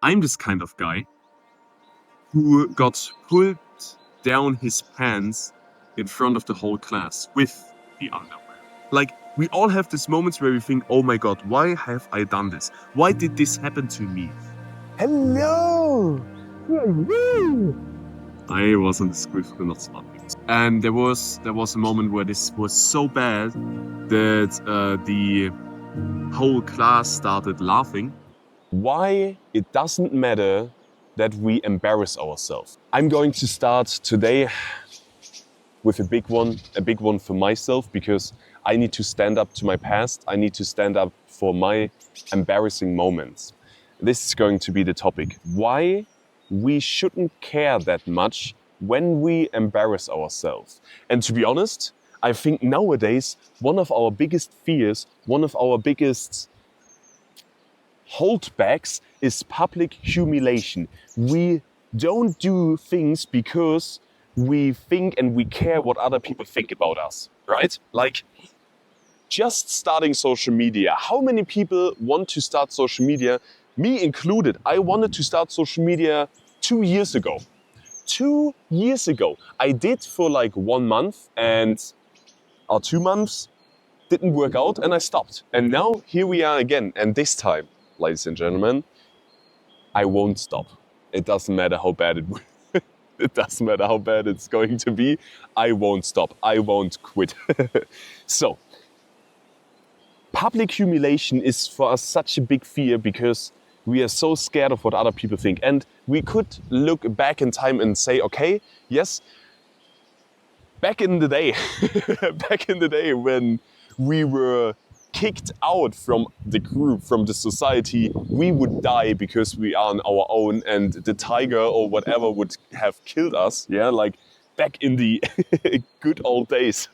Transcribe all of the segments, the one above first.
I'm this kind of guy who got pulled down his pants in front of the whole class with the underwear. Like, we all have these moments where we think, oh my god, why have I done this? Why did this happen to me? Hello! I was on the school for not smart people. And there was a moment where this was so bad that the whole class started laughing. Why it doesn't matter that we embarrass ourselves. I'm going to start today with a big one for myself, because I need to stand up to my past. I need to stand up for my embarrassing moments. This is going to be the topic. Why we shouldn't care that much when we embarrass ourselves. And to be honest, I think nowadays one of our biggest fears, one of our biggest holdbacks is public humiliation. We don't do things because we think and we care what other people think about us, right? Like, just starting social media. How many people want to start social media? Me included. I wanted to start social media 2 years ago. 2 years ago. I did for like 1 month or 2 months. Didn't work out and I stopped. And now here we are again. And this time, ladies and gentlemen, I won't stop. It doesn't matter how bad it will. It doesn't matter how bad it's going to be. I won't stop. I won't quit. So, public humiliation is for us such a big fear because we are so scared of what other people think. And we could look back in time and say, okay, yes, back in the day, when we were kicked out from the group, from the society, we would die because we are on our own and the tiger or whatever would have killed us. Yeah, like back in the good old days.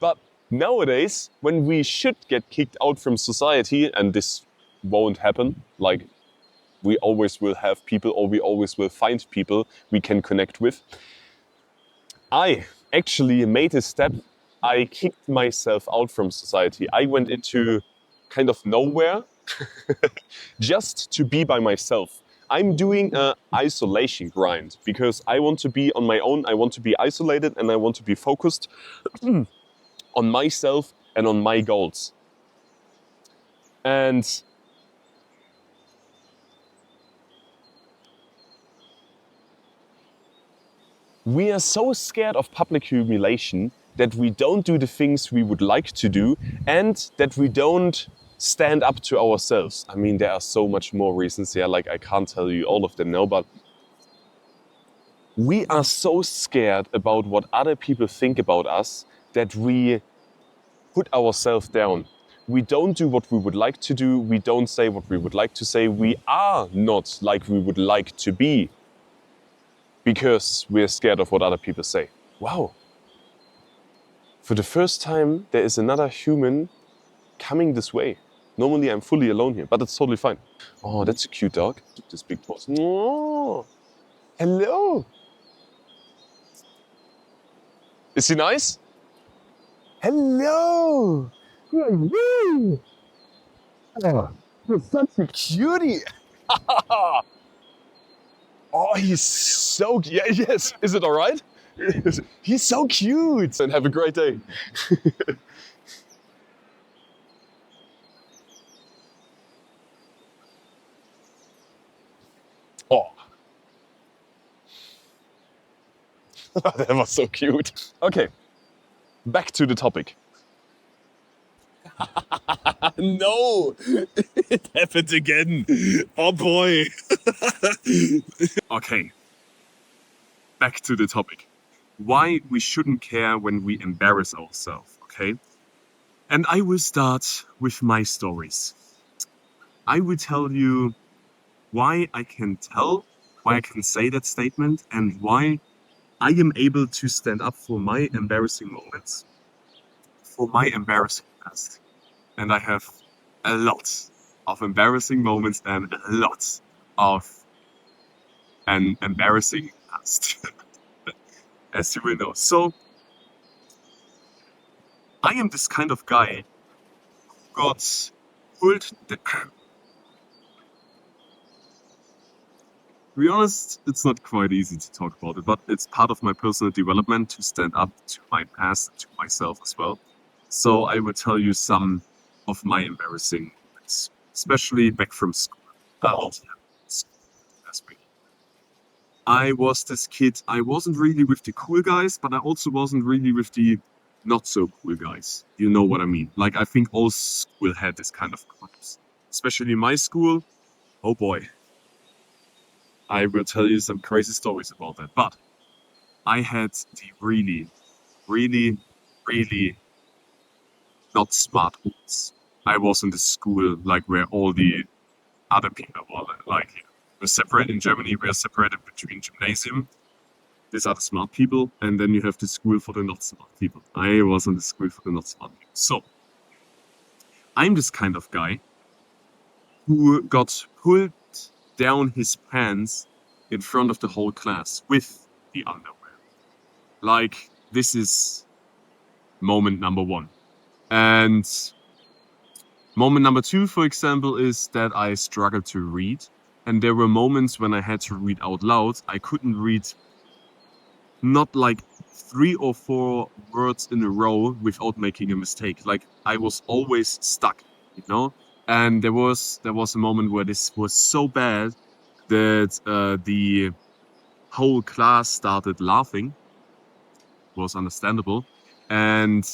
But nowadays, when we should get kicked out from society, and this won't happen, like we always will have people, or we always will find people we can connect with. I actually made a step. I kicked myself out from society. I went into kind of nowhere just to be by myself. I'm doing an isolation grind because I want to be on my own. I want to be isolated and I want to be focused on myself and on my goals. And we are so scared of public humiliation that we don't do the things we would like to do and that we don't stand up to ourselves. I mean, there are so much more reasons here, like I can't tell you all of them now, but we are so scared about what other people think about us that we put ourselves down. We don't do what we would like to do. We don't say what we would like to say. We are not like we would like to be because we're scared of what other people say. Wow. For the first time, there is another human coming this way. Normally, I'm fully alone here, but it's totally fine. Oh, that's a cute dog. This big paws. Oh, hello. Is he nice? Hello. Oh, you're such a cutie. Oh, he's so cute. Yeah, yes. Is it all right? He's so cute. And have a great day. Oh. That was so cute. Okay, back to the topic. No, it happened again. Oh boy. Okay, back to the topic. Why we shouldn't care when we embarrass ourselves, okay? And I will start with my stories. I will tell you why I can say that statement and why I am able to stand up for my embarrassing moments, for my embarrassing past. And I have a lot of embarrassing moments and a lot of an embarrassing past, as you will know. So, I am this kind of guy who got pulled To be honest, it's not quite easy to talk about it, but it's part of my personal development to stand up to my past, to myself as well. So I will tell you some of my embarrassing moments, especially back from school. Last week. I was this kid, I wasn't really with the cool guys, but I also wasn't really with the not so cool guys. You know what I mean? Like, I think all school had this kind of groups. Especially my school. Oh boy. I will tell you some crazy stories about that. But I had the really, really, really not smart ones. I was in the school like where all the other people were like we're separated in Germany. We are separated between gymnasium. These are the smart people, and then you have the school for the not smart people. I was in the school for the not smart people. So I'm this kind of guy who got pulled down his pants in front of the whole class with the underwear. Like, this is moment number one. And moment number two, for example, is that I struggled to read. And there were moments when I had to read out loud. I couldn't read not like 3 or 4 words in a row without making a mistake. Like, I was always stuck, you know? And there was a moment where this was so bad that the whole class started laughing. It was understandable. And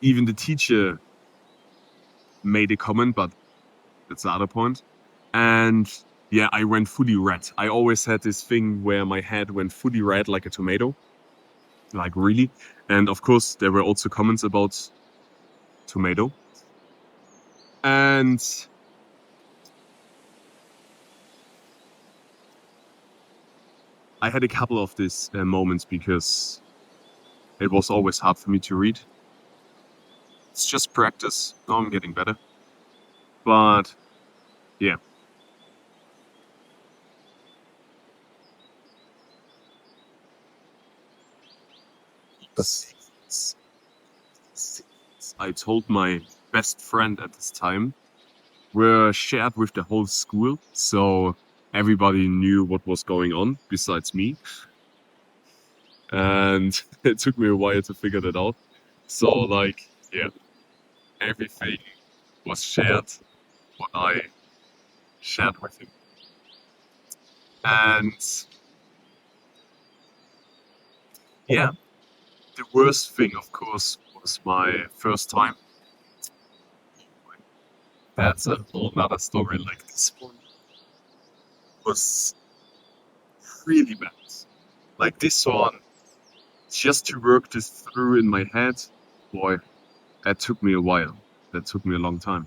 even the teacher made a comment, but that's the other point. And yeah, I went fully red. I always had this thing where my head went fully red like a tomato. Like, really. And of course, there were also comments about tomato. And I had a couple of these moments because it was always hard for me to read. It's just practice. Now I'm getting better. But yeah. I told my best friend at this time were shared with the whole school, so everybody knew what was going on besides me. And it took me a while to figure that out. So, like, yeah, everything was shared, what I shared with him. And yeah, the worst thing, of course, was my first time. That's a whole nother story. Like, this one was really bad. Like, this one, just to work this through in my head, boy, that took me a while. That took me a long time.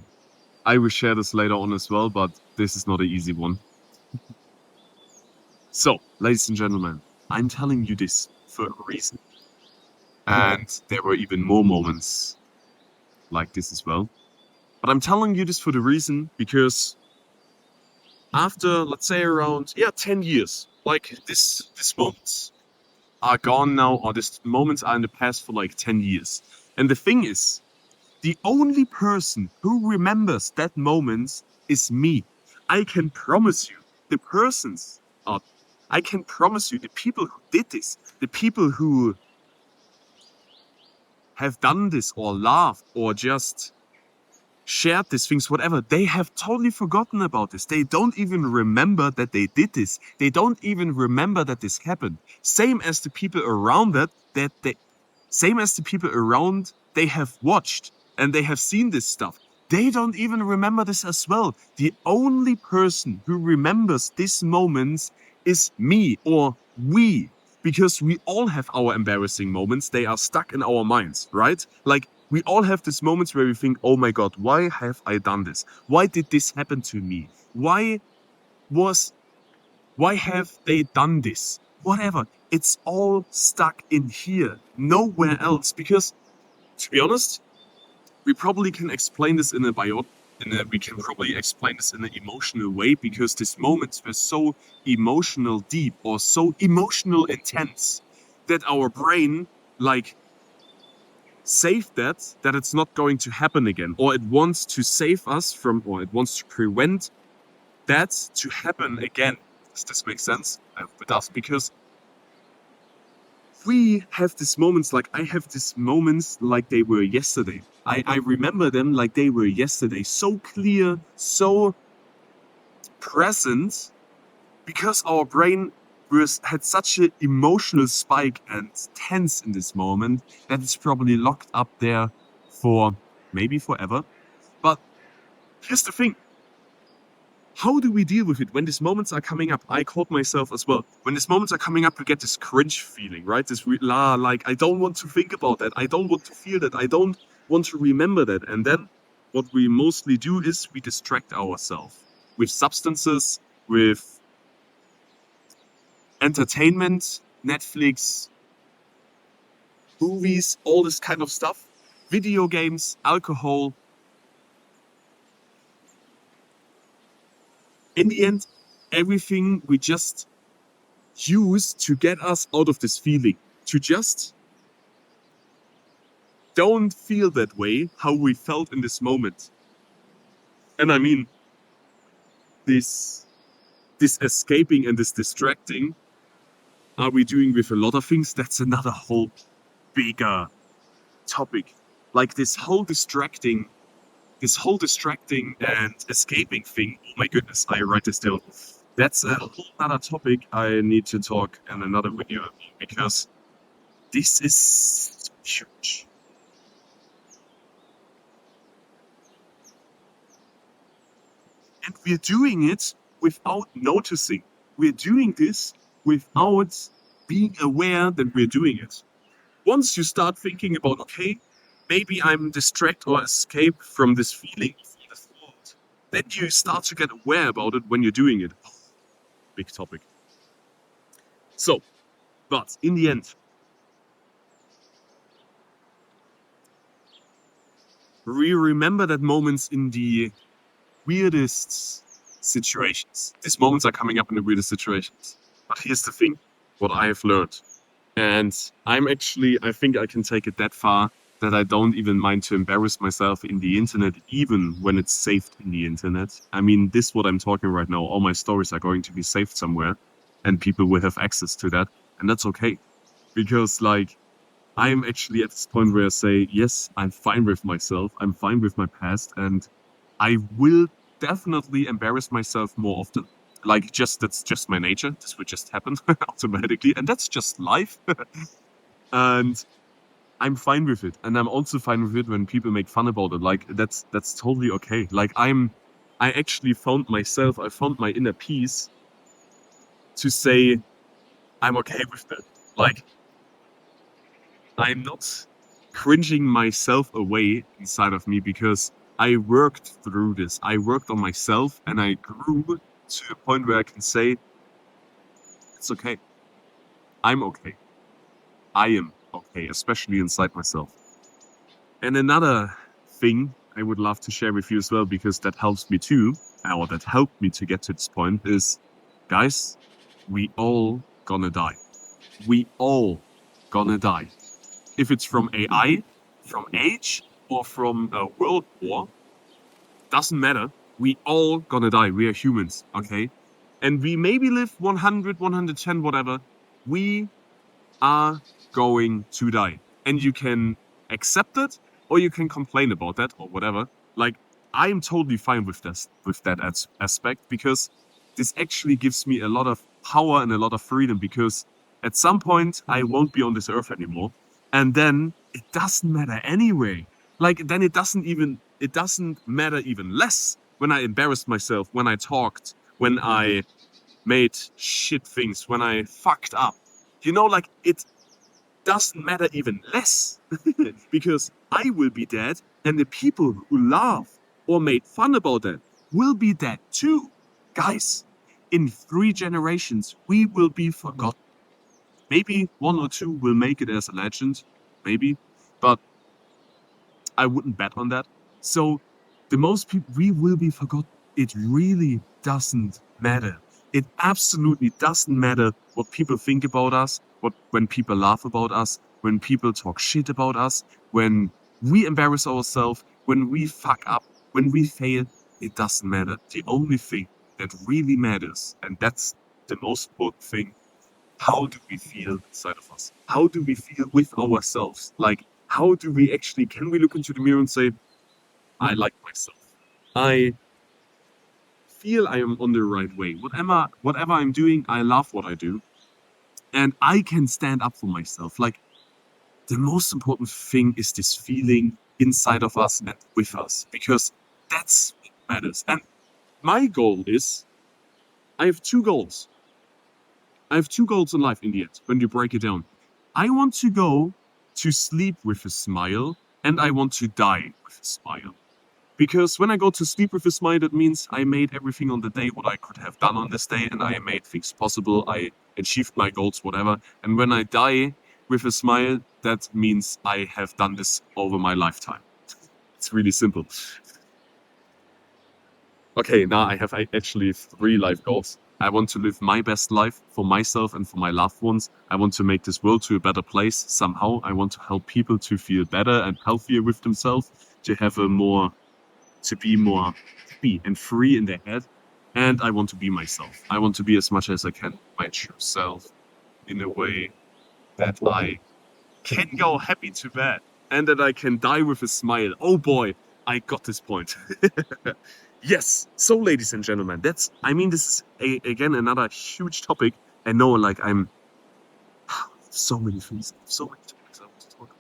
I will share this later on as well, but this is not an easy one. So, ladies and gentlemen, I'm telling you this for a reason. And there were even more moments like this as well. But I'm telling you this for the reason because after, let's say, around 10 years, like these moments are gone now, or these moments are in the past for like 10 years. And the thing is, the only person who remembers that moment is me. I can promise you, the persons, I can promise you, the people who did this, the people who have done this or laughed or just shared these things, whatever, they have totally forgotten about this. They don't even remember that they did this. They don't even remember that this happened. Same as the people around they have watched and they have seen this stuff. They don't even remember this as well. The only person who remembers these moments is me or we, because we all have our embarrassing moments. They are stuck in our minds, right? Like, we all have these moments where we think, oh my God, why have I done this? Why did this happen to me? Why have they done this? Whatever. It's all stuck in here, nowhere else. Because, to be honest, we probably can explain this we can probably explain this in an emotional way, because these moments were so emotional deep or so emotional intense that our brain, like, saved that it's not going to happen again, or it wants to save us from, or it wants to prevent that to happen again. Does this make sense? I hope it does, because we have these moments, like I have these moments like they were yesterday. I remember them like they were yesterday. So clear, so present, because our brain had such an emotional spike and tense in this moment that it's probably locked up there for maybe forever. But here's the thing. How do we deal with it when these moments are coming up? I caught myself as well. When these moments are coming up, we get this cringe feeling, right? This like, I don't want to think about that. I don't want to feel that. I don't want to remember that. And then what we mostly do is we distract ourselves with substances, with entertainment, Netflix, movies, all this kind of stuff, video games, alcohol. In the end, everything we just use to get us out of this feeling, to just don't feel that way how we felt in this moment. And I mean, this escaping and this distracting, are we doing with a lot of things? That's another whole bigger topic. Like this whole distracting and escaping thing. Oh my goodness, I write this down. That's a whole other topic I need to talk in another video, because this is huge. And we're doing it without noticing. We're doing this without being aware that we're doing it. Once you start thinking about, okay, maybe I'm distracted or escape from this feeling, from this thought, then you start to get aware about it when you're doing it. Big topic. So, but in the end, we remember that moments in the weirdest situations. These moments are coming up in the weirdest situations. But here's the thing, what I have learned. And I think I can take it that far that I don't even mind to embarrass myself in the internet, even when it's saved in the internet. I mean, this what I'm talking right now, all my stories are going to be saved somewhere and people will have access to that. And that's okay. Because like, I'm actually at this point where I say, yes, I'm fine with myself. I'm fine with my past. And I will definitely embarrass myself more often. Like, that's just my nature. This would just happen automatically. And that's just life. And I'm fine with it. And I'm also fine with it when people make fun about it. Like, that's totally okay. Like, I actually found my inner peace to say, I'm okay with that. Like, I'm not cringing myself away inside of me, because I worked through this. I worked on myself and I grew to a point where I can say, it's okay. I'm okay. I am okay, especially inside myself. And another thing I would love to share with you as well, because that helps me too, or that helped me to get to this point, is, guys, we all gonna die. We all gonna die. If it's from AI, from age, or from a world war, doesn't matter. We all gonna die. We are humans, okay? And we maybe live 100, 110, whatever. We are going to die. And you can accept it, or you can complain about that, or whatever. Like, I am totally fine with that aspect, because this actually gives me a lot of power and a lot of freedom, because at some point I won't be on this earth anymore. And then it doesn't matter anyway. Like, then it doesn't matter even less when I embarrassed myself, when I talked, when I made shit things, when I fucked up. You know, like, it doesn't matter even less because I will be dead, and the people who laughed or made fun about that will be dead too. Guys, in 3 generations, we will be forgotten. Maybe 1 or 2 will make it as a legend, maybe, but I wouldn't bet on that. So the most people, we will be forgotten. It really doesn't matter. It absolutely doesn't matter what people think about us, when people laugh about us, when people talk shit about us, when we embarrass ourselves, when we fuck up, when we fail. It doesn't matter. The only thing that really matters, and that's the most important thing, how do we feel inside of us? How do we feel with ourselves? Like, how do we actually, can we look into the mirror and say, I like myself. I feel I am on the right way. Whatever I'm doing, I love what I do. And I can stand up for myself. Like, the most important thing is this feeling inside of us and with us, because that's what matters. And my goal is, I have two goals. I have two goals in life in the end, when you break it down. I want to go to sleep with a smile, and I want to die with a smile. Because when I go to sleep with a smile, that means I made everything on the day what I could have done on this day, and I made things possible. I achieved my goals, whatever. And when I die with a smile, that means I have done this over my lifetime. It's really simple. Okay, now I have actually 3 life goals. I want to live my best life for myself and for my loved ones. I want to make this world to a better place somehow. I want to help people to feel better and healthier with themselves, to have to be more happy and free in their head. And I want to be myself. I want to be as much as I can my true self, in a way that I can go happy to bed and that I can die with a smile. Oh boy, I got this point. Yes. So, ladies and gentlemen, this is again another huge topic. I know, like, I'm so many things, so many topics I want to talk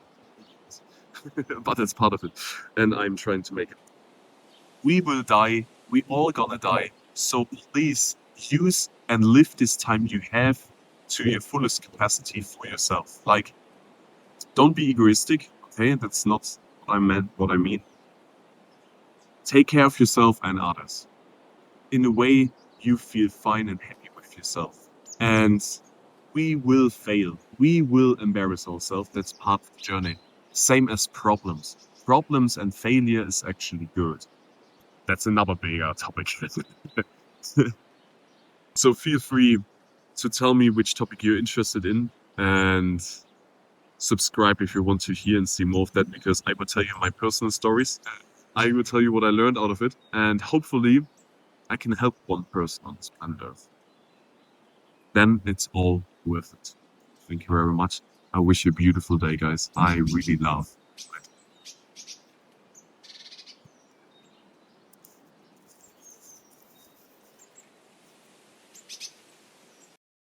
about, but that's part of it, and I'm trying to make it. We will die. We all gonna die. So please use and live this time you have to your fullest capacity for yourself. Like, don't be egoistic. Okay, that's not what I meant. What I mean. Take care of yourself and others in a way you feel fine and happy with yourself. And we will fail. We will embarrass ourselves. That's part of the journey. Same as problems. Problems and failure is actually good. That's another bigger topic. So feel free to tell me which topic you're interested in, and subscribe if you want to hear and see more of that, because I will tell you my personal stories. I will tell you what I learned out of it, and hopefully I can help one person on this planet Earth. Then it's all worth it. Thank you very much. I wish you a beautiful day, guys. I really love